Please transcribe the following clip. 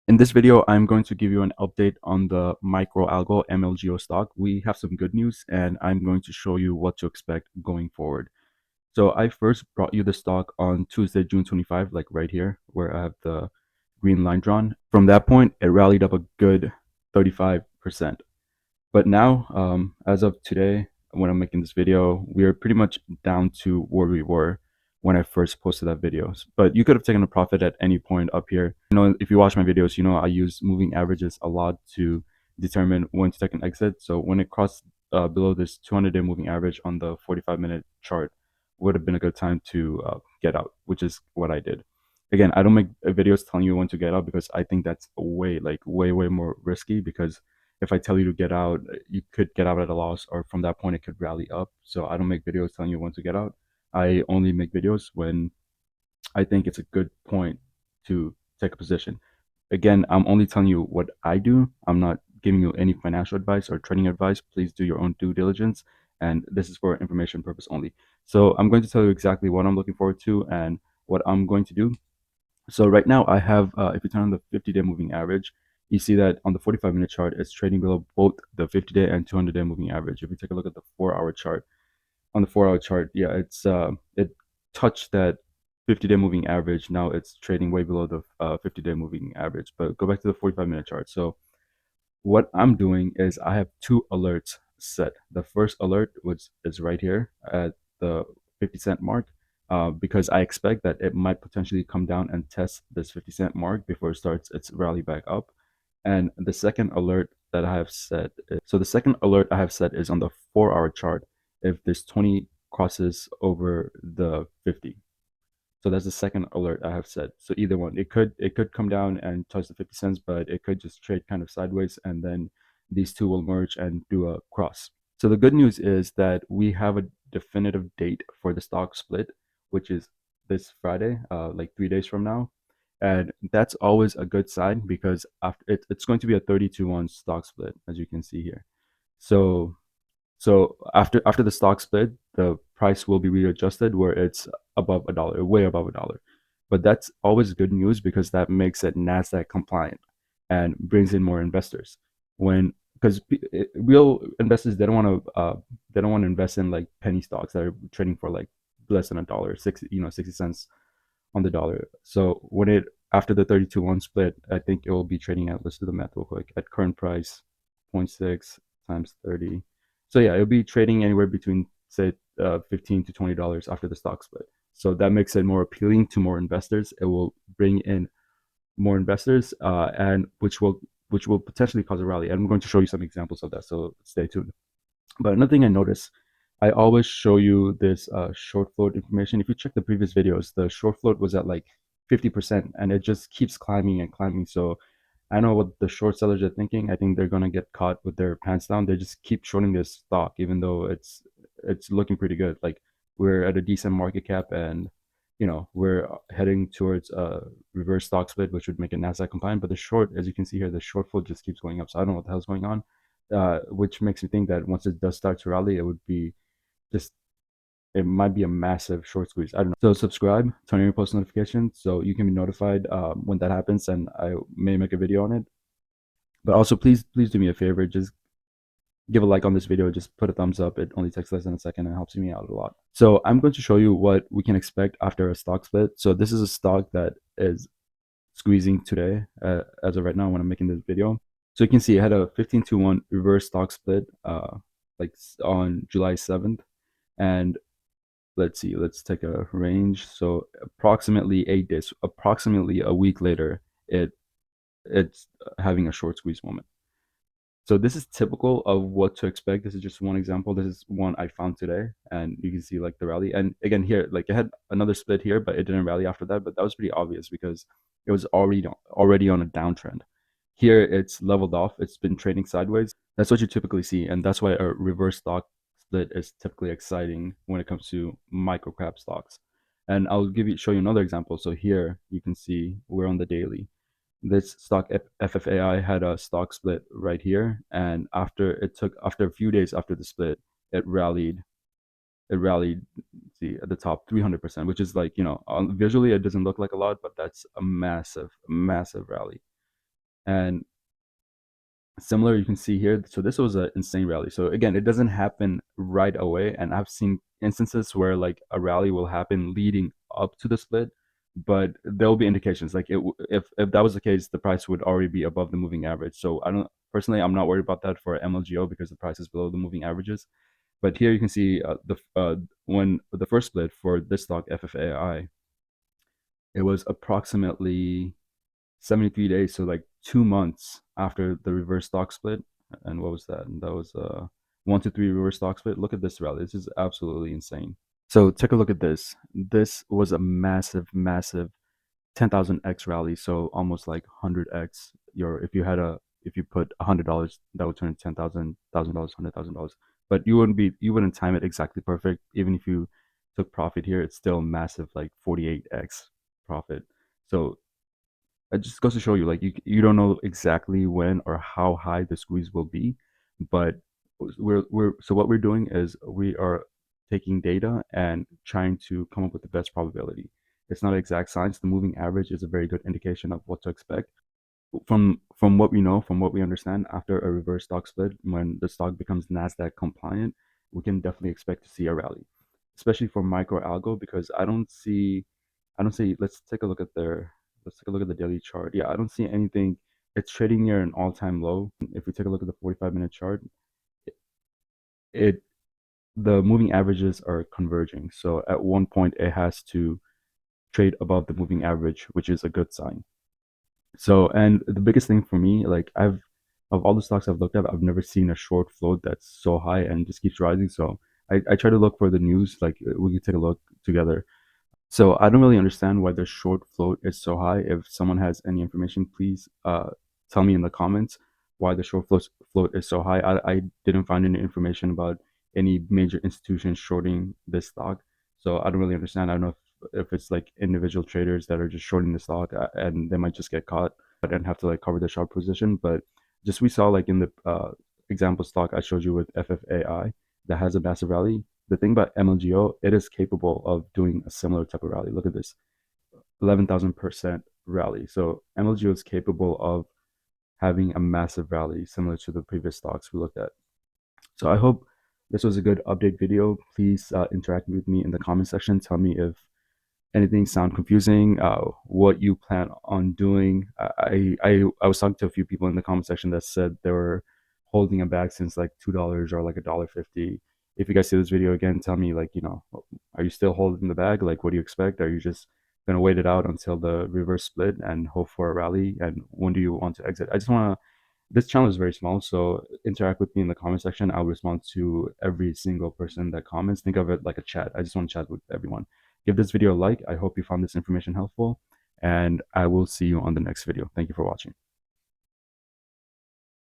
In this video, I'm going to give you an update on the micro algo MLGO stock. We have some good news and I'm going to show you what to expect going forward. So I first brought you the stock on Tuesday, June 25, like right here, where I have the green line drawn. From that point, it rallied up a good 35%. But now, as of today, when I'm making this video, we are pretty much down to where we were when I first posted that video. But you could have taken a profit at any point up here. If you watch my videos, I use moving averages a lot to determine when to take an exit. So when it crossed below this 200-day moving average on the 45-minute chart, would have been a good time to get out, which is what I did. Again, I don't make videos telling you when to get out because I think that's way more risky, because if I tell you to get out, you could get out at a loss, or from that point it could rally up. So I don't make videos telling you when to get out. I only make videos when I think it's a good point to take a position. Again, I'm only telling you what I do. I'm not giving you any financial advice or trading advice. Please do your own due diligence. And this is for information purpose only. So I'm going to tell you exactly what I'm looking forward to and what I'm going to do. So right now I have, if you turn on the 50-day moving average, you see that on the 45-minute chart, it's trading below both the 50-day and 200-day moving average. If you take a look at the 4-hour chart, on the 4-hour chart, yeah, it touched that 50-day moving average. Now it's trading way below the 50-day moving average. But go back to the 45-minute chart. So what I'm doing is I have two alerts set. The first alert, which is right here at the 50-cent mark, because I expect that it might potentially come down and test this 50-cent mark before it starts its rally back up. And the second alert that I have set, so the second alert I have set is on the 4-hour chart if this 20 crosses over the 50. So that's the second alert I have set. So either one, it could come down and touch the 50 cents, but it could just trade kind of sideways, and then these two will merge and do a cross. So the good news is that we have a definitive date for the stock split, which is this Friday, like 3 days from now. And that's always a good sign, because after it's going to be a 30-to-1 stock split, as you can see here. So after the stock split, the price will be readjusted where it's above a dollar, way above a dollar. But that's always good news, because that makes it Nasdaq compliant and brings in more investors. When Because real investors, they don't want to invest in like penny stocks that are trading for like less than a dollar, 60 cents on the dollar. So when it after the 30-to-1 split, I think it will be trading at, let's do the math real quick, at current price, zero point 0.6 times 30. So yeah, it'll be trading anywhere between, say, $15 to $20 after the stock split. So that makes it more appealing to more investors. It will bring in more investors, and which will potentially cause a rally. And I'm going to show you some examples of that. So stay tuned. But another thing I noticed, I always show you this short float information. If you check the previous videos, the short float was at like 50%, and it just keeps climbing and climbing. So I know what the short sellers are thinking. I think they're gonna get caught with their pants down. They just keep shorting this stock, even though it's looking pretty good. Like, we're at a decent market cap, and we're heading towards a reverse stock split, which would make it Nasdaq compliant. But the short, as you can see here, the short float just keeps going up. So I don't know what the hell's going on, which makes me think that once it does start to rally, just it might be a massive short squeeze. I don't know. So subscribe, turn on your post notifications so you can be notified when that happens, and I may make a video on it. But also, please do me a favor, just give a like on this video, just put a thumbs up. It only takes less than a second and helps me out a lot. So I'm going to show you what we can expect after a stock split. So this is a stock that is squeezing today, as of right now when I'm making this video. So you can see it had a 15-to-1 reverse stock split like on July 7th. And let's see, let's take a range. So approximately 8 days, approximately a week later, it's having a short squeeze moment. So this is typical of what to expect. This is just one example. This is one I found today, and you can see like the rally. And again, here, like, it had another split here, but it didn't rally after that. But that was pretty obvious because it was already on a downtrend. Here, it's leveled off. It's been trading sideways. That's what you typically see, and that's why a reverse stock split is typically exciting when it comes to micro cap stocks. And I'll show you another example. So here you can see we're on the daily. This stock FFAI had a stock split right here, and after a few days after the split, it rallied. See, at the top 300%, which is like, visually it doesn't look like a lot, but that's a massive rally. And similar, you can see here. So this was an insane rally. So again, it doesn't happen right away, and I've seen instances where like a rally will happen leading up to the split, but there will be indications like if that was the case, the price would already be above the moving average. So I don't personally, I'm not worried about that for MLGO because the price is below the moving averages. But here you can see the when the first split for this stock FFAI, it was approximately 73 days, so like 2 months after the reverse stock split. And what was that? And that was 1 to 3 reverse stock split. Look at this rally. This is absolutely insane. So take a look at this. This was a massive, massive 10,000x rally. So almost like 100x. Your if you put $100, that would turn 10,000, $1,000, $100,000. But you wouldn't time it exactly perfect. Even if you took profit here, it's still massive, like 48x profit. So it just goes to show you like you don't know exactly when or how high the squeeze will be, but we're so what we're doing is we are taking data and trying to come up with the best probability. It's not exact science. The moving average is a very good indication of what to expect. From what we know, from what we understand, after a reverse stock split, when the stock becomes Nasdaq compliant, we can definitely expect to see a rally, especially for micro algo, because I don't see. Let's take a look at the daily chart. Yeah, I don't see anything. It's trading near an all-time low. If we take a look at the 45-minute chart, it the moving averages are converging. So at one point, it has to trade above the moving average, which is a good sign. So, and the biggest thing for me, like of all the stocks I've looked at, I've never seen a short float that's so high and just keeps rising. So I try to look for the news. Like we can take a look together. So I don't really understand why the short float is so high. If someone has any information, please tell me in the comments why the float is so high. I didn't find any information about any major institutions shorting this stock. So I don't really understand. I don't know if it's like individual traders that are just shorting the stock and they might just get caught and have to like cover the short position. But just we saw like in the example stock I showed you with FFAI that has a massive rally. The thing about MLGO, it is capable of doing a similar type of rally. Look at this, 11,000% rally. So MLGO is capable of having a massive rally similar to the previous stocks we looked at. So I hope this was a good update video. Please interact with me in the comment section. Tell me if anything sound confusing, what you plan on doing. I was talking to a few people in the comment section that said they were holding a bag since like $2 or like $1.50. If you guys see this video again, tell me like, are you still holding the bag? Like, what do you expect? Are you just gonna wait it out until the reverse split and hope for a rally? And when do you want to exit? I just wanna This channel is very small, so interact with me in the comment section. I'll respond to every single person that comments. Think of it like a chat. I just want to chat with everyone. Give this video a like. I hope you found this information helpful, and I will see you on the next video. Thank you for watching.